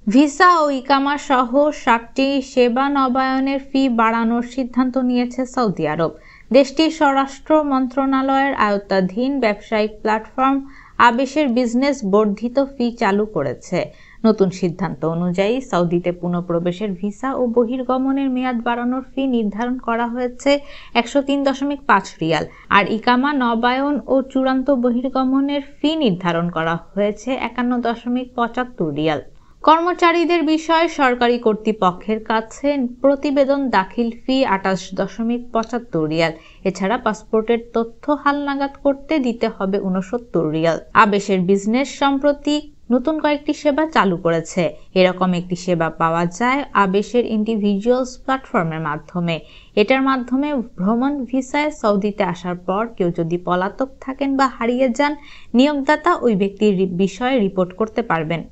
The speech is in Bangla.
ভিসা ও ইকামা সহ 7টি সেবা নবায়নের ফি বাড়ানোর সিদ্ধান্ত নিয়েছে সৌদি আরব। দেশটির স্বরাষ্ট্র মন্ত্রণালয়ের আওতাধীন ব্যবসায়িক প্ল্যাটফর্ম আবেশের বিজনেস বর্ধিত ফি চালু করেছে। নতুন সিদ্ধান্ত অনুযায়ী সৌদিতে পুনঃপ্রবেশের ভিসা ও বহির্গমনের মেয়াদ বাড়ানোর ফি নির্ধারণ করা হয়েছে 103.5 রিয়াল, আর ইকামা নবায়ন ও চূড়ান্ত বহির্গমনের ফি নির্ধারণ করা হয়েছে 51.75 রিয়াল। কর্মচারীদের বিষয়ে সরকারি কর্তৃপক্ষের কাছে প্রতিবেদন দাখিল ফি 28.75 রিয়াল। এছাড়া পাসপোর্টের তথ্য হালনাগাদ করতে দিতে হবে 69 রিয়াল। আবেশের বিজনেস সম্প্রতি নতুন কয়েকটি সেবা চালু করেছে। এরকম একটি সেবা পাওয়া যায় আবেশের ইন্ডিভিজুয়ালস প্ল্যাটফর্মের মাধ্যমে। এটার মাধ্যমে ভ্রমণ ভিসায় সৌদিতে আসার পর কেউ যদি পলাতক থাকেন বা হারিয়ে যান, নিয়োগদাতা ওই ব্যক্তির বিষয়ে রিপোর্ট করতে পারবেন।